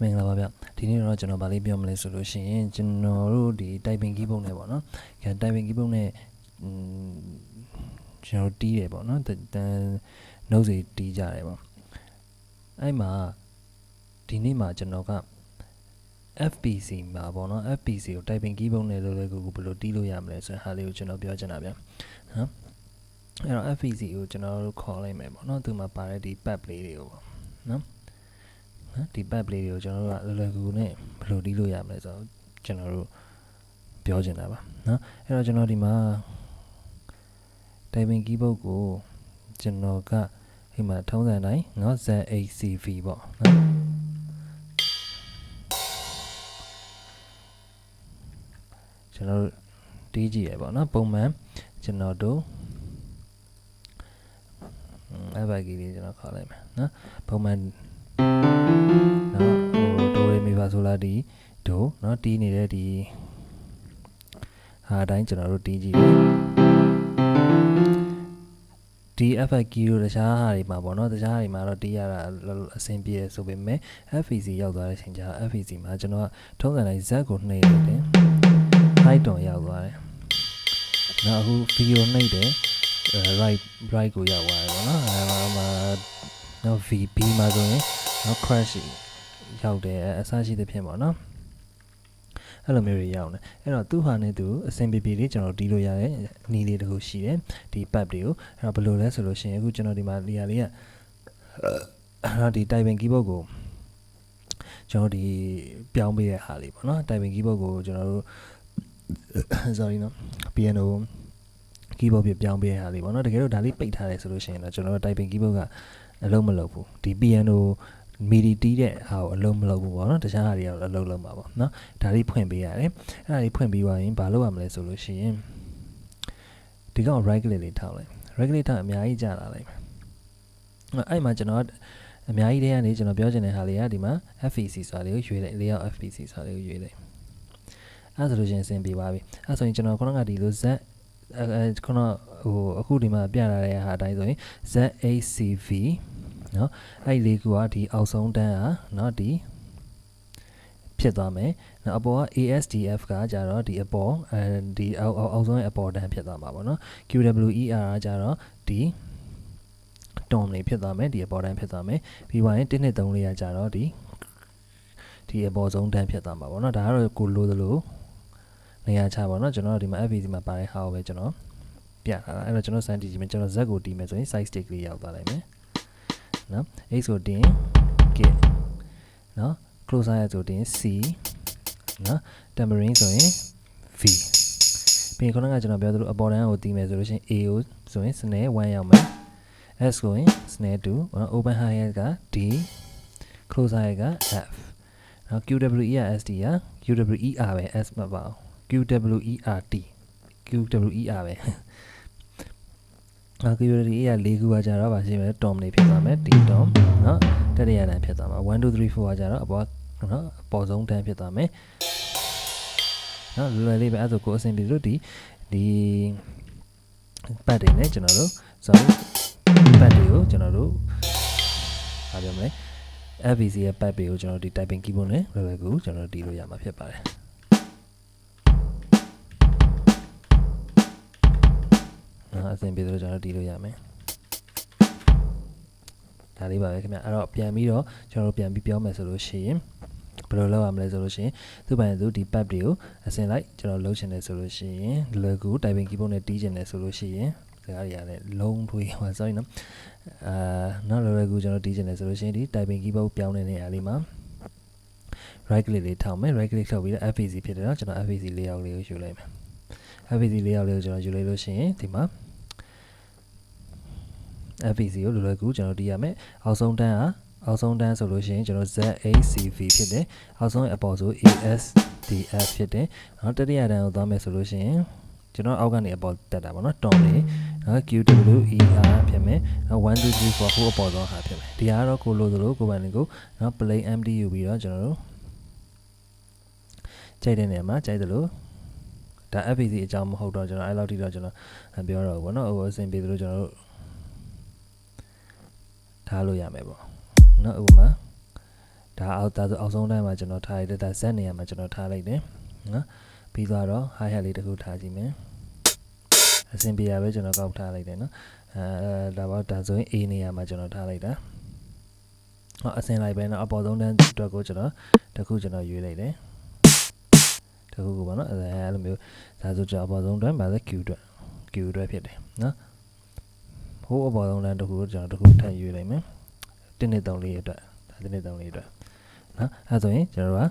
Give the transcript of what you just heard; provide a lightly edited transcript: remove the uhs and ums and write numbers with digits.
မင်္ဂလာပါဗျဒီနေ့တော့ကျွန်တော်ဗာလေးပြောမလဲဆိုလို့ရှိရင်ကျွန်တော်တို့ဒီ typing keyboard နဲ့ပေါ့နော် typing keyboard နဲ့ကျွန်တော်တီးတယ်ပေါ့နော်နှုတ်စီတီးကြတယ်ပေါ့အဲ့မှာဒီနေ့မှာကျွန်တော်က FPC မှာပေါ့နော် FPC ကို typing keyboard နဲ့လွယ်လွယ်ကူကူဘယ်လိုတီးလို့ရမလဲဆိုတဲ့ဟာလေးကိုကျွန်တော်ပြောချင်တာဗျနော်အဲ့တော့ FPC ကိုကျွန်တော်တို့ခေါ်လိုက်မယ်ပေါ့နော်သူမှာပါတဲ့ဒီ pad လေးတွေကိုပေါ့နော်ဒီ pad လေးတွေကိုကျွန်တော်တို့ကလွယ်လွယ်ကူကူနဲ့ဘယ်လိုတီးလို့ရမလဲဆိုတော့ကျွန်တော်တို့ပြောချင်တာပါနော်အဲ့တော့ကျွန်တော်ဒီမှာ typing keyboard ကိုကျွန်တော်ကဒီမှာထုံးစံတိုင်းเนาะ Z8CV ပေါ့နော်ကျွန်တော်တီးကြည့်ရပေါ့နော်ပုံမှန်ကျွန်တော်တို့အဲ့ဘက်ကြီးလေးကျွန်တော်ခေါ်လိုက်မယ်နော်ပုံမှန်နော်ဒိုရေမီဖာဆိုလာဒီဒိုနော်တီးနေတဲ့ဒီဟာအတိုင်းကျွန်တော်တို့တီးကြည့်တယ်ဒီ FPC တို့တခြားဟာတွေမှာပေါ့နော်တခြားဟာတွေမှာတော့တီးရတာအဆင်ပြေဆိုပေမဲ့ FPC ရောက်သွားတဲ့အချိန်ကျ FPC မှာကျွန်တော်ကထုံးစံတိုင်း Z ကိုနှိပ်လိုက်တယ် height တွန်ရောက်သွားတယ်နောက်အခု video နှိပ်တယ် right ကိုရောက်သွားတယ်ပေါ့နော်နောက် VB မှာဆိုရင်နောက် crash ရောက်တယ်အစရှိတဲ့ဖြစ်ပေါ့နော်အဲ့လိုမျိုးတွေရောက်နေအဲ့တော့သူ့ဟာနဲ့သူအဆင်ပြေပြေလေးကျွန်တော်တီးလို့ရတဲ့နီးလေးတခုရှိတယ်ဒီ pad တွေကိုအဲ့တော့ဘယ်လိုလဲဆိုလို့ရှိရင်အခုကျွန်တော်ဒီမှာနေရာလေးကဒီ typing keyboard ကိုကျွန်တော်ဒီပြောင်းပေးတဲ့ဟာလေးပေါ့နော် typing keyboard ကိုကျွန်တော်တို့ sorry နော် piano keyboard ပြပြောင်းပေးတဲ့ဟာလေးပေါ့နော်တကယ်လို့ဒါလေးပိတ်ထားတယ်ဆိုလို့ရှိရင်တော့ကျွန်တော်တို့ typing keyboard ကအလုံးမလုပ်ဘူးဒီ piano MIDI တီးတဲ့ဟာကိုအလုံးမလုပ်ဘူးပေါ့နော်တခြားဟာတွေကတော့အလုံးလုံးပါပေါ့နော်ဒါလေးဖွင့်ပေးရတယ်အဲ့ဒါလေးဖွင့်ပြီးသွားရင်ဘာလုပ်ရမလဲဆိုလို့ရှိရင်ဒီကောင် right click လေးထောက်လိုက် right click ထောက်အများကြီးကြာလာလိုက်အဲ့မှာကျွန်တော်အများကြီးတည်းကနေကျွန်တော်ပြောချင်တဲ့ဟာလေးကဒီမှာ FPC ဆိုတာလေးကိုရွေးလိုက် layout FPC ဆိုတာလေးကိုရွေးလိုက်အဲ့ဆိုလို့ရှိရင်အဆင်ပြေပါပြီအဲ့ဆိုရင်ကျွန်တော်ခုနကဒီလို Z ခုနအခုဒီမှာပြလာတဲ့ဟာအတိုင်းဆိုရင် Z8CV နော်အဲ့လေးကူကဒီအောက်ဆုံးတန်းอ่ะเนาะဒီဖြစ်သွားမယ်နော်အပေါ်က ASDF ကကြတော့ဒီအပေါ်ဒီအောက်ဆုံးရဲ့အပေါ်တန်းဖြစ်သွားမှာပေါ့နော် QWER ကကြတော့ဒီတွန်လေးဖြစ်သွားမယ်ဒီအပေါ်တန်းဖြစ်သွားမယ်ပြီးသွားရင်1 2 3လေးကကြတော့ဒီအပေါ်ဆုံးတန်းဖြစ်သွားမှာပေါ့နော်ဒါကတော့ကိုလိုသလိုနေရာချပါတော့ကျွန်တော်ဒီမှာ FPC မှာပါတဲ့ဟာကိုပဲကျွန်တော်ပြထားတာအဲ့တော့ကျွန်တော်စမ်းကြည့်ကြည့်မယ်ကျွန်တော် Z ကိုတီးမယ်ဆိုရင် size stick လေးရောက်သွားလိုက်မယ်နော် X ကိုတင် K နော် closer ရဆိုတင် C နော် tambourine ဆိုရင် V ပြီးခုနကကျွန်တော်ပြောသလိုအပေါ်တန်းကိုတီးမယ်ဆိုလို့ရှိရင် A ကိုဆိုရင် snare 1ရောက်မယ် S ကိုရင် snare 2 open hi-hat က D closer က F နော် QWER SD က QWER ပဲ S မပါဘူး QWERT QWER ပဲအခုဒီအရာ၄ခုကကြတော့ဗာရှိမယ် tom လေးဖြစ်သွားမယ် t tom เนาะတတိယတန်းဖြစ်သွားမှာ1 2 3 4ကကြတော့အပေါ်เนาะအပေါ်ဆုံးတန်းဖြစ်သွားမယ်เนาะလွယ်လေးပဲအဲ့ဒါကိုအဆင်ပြေလို့ဒီပတ်တွေနဲ့ကျွန်တော်တို့ sorry ပတ်တွေကိုကျွန်တော်တို့ဗာပြောမလဲ FPC ရဲ့ပတ်တွေကိုကျွန်တော်ဒီ typing keyboard နဲ့လွယ်လွယ်ကူကျွန်တော်တီးလို့ရမှာဖြစ်ပါတယ်အဆင်ပြေလို့ကျွန်တော်တီးလို့ရမယ်ဒါလေးပါပဲခင်ဗျအဲ့တော့ပြန်ပြီးတော့ကျွန်တော်တို့ပြန်ပြီးပြောမယ်ဆိုလို့ရှိရင်ဘယ်လိုလုပ်ရမလဲဆိုလို့ရှိရင်သူ့ပိုင်းသူဒီ pad တွေကိုအဆင်လိုက်ကျွန်တော်လုပ်ချင်တယ်ဆိုလို့ရှိရင်လွယ်ကူ typing keyboard နဲ့တီးချင်တယ်ဆိုလို့ရှိရင်စကားတွေကလည်းလုံးထွေးပါ sorry နော်နောက်လွယ်ကူကျွန်တော်တီးချင်တယ်ဆိုလို့ရှိရင်ဒီ typing keyboard ပြောင်းတဲ့နေရာလေးမှာ right click လေးထောက်မယ် right click ထောက်ပြီးတော့ FPC ဖြစ်တယ်နော်ကျွန်တော် FPC layout လေးကိုယူလိုက်မယ် FPC layout လေးကိုကျွန်တော်ယူလိုက်လို့ရှိရင်ဒီမှာ FPC ကိုလွယ်လွယ်ကူကျွန်တော်တီးရမယ်အောက်ဆုံးတန်းဆိုလို့ရှိရင်ကျွန်တော် Z8CV ဖြစ်တယ်အောက်ဆုံးရဲ့အပေါ်ဆို ASDF ဖြစ်တယ်နောက်တတိယတန်းကိုသွားမယ်ဆိုလို့ရှိရင်ကျွန်တော်အောက်ကနေအပေါ်တက်တာပေါ့နော် tom လေးနော် QWER ဖြစ်မယ်နောက်1 2 3 4ခုအပေါ်ဆုံးဟာဖြစ်မယ်ဒီဟာကတော့ကိုလိုသလိုကိုပိုင်လေးကိုနော် play empty ယူပြီးတော့ကျွန်တော်တို့ကြိုက်တဲ့နေရာမှာကြိုက်သလိုဒါ FPC အကြောင်းမဟုတ်တော့ကျွန်တော်အဲ့လောက်ထိတော့ကျွန်တော်ပြောတော့ဘောနော်ဟိုအဆင်ပြေသလိုကျွန်တော်တို့ထားလို့ရမယ်ပေါ့နော်ဥပမာ ဒါအောက်ဆုံးတန်းမှာကျွန်တော်ထားလိုက်တယ်ဒါ Z နေရာမှာကျွန်တော်ထားလိုက်တယ်နော်ပြီးသွားတော့ hi hat လေးတစ်ခုထားကြည့်မယ်အဆင်ပြေရပဲကျွန်တော်ကောက်ထားလိုက်တယ်နော်ဒါဆိုရင် A နေရာမှာကျွန်တော်ထားလိုက်တာအဆင်လိုက်ပဲနော်အပေါ်ဆုံးတန်းအတွက်ကိုကျွန်တော်တစ်ခုကျွန်တော်ရွေးလိုက်တယ်တစ်ခုပေါ့နော်အဲ့လိုမျိုးဒါဆိုကျွန်တော်အပေါ်ဆုံးတန်းပါလဲ Q အတွက်ဖြစ်တယ်နော်ဟိုးအပေါ်ဆုံးတန်းတစ်ခုကိုကျွန်တော်တစ်ခုထပ်ရွေးလိုက်မယ်1 2 3 4အတွက်ဒါ1 2 3 4အတွက်နော်အဲ့ဆိုရင်ကျွန်တော်က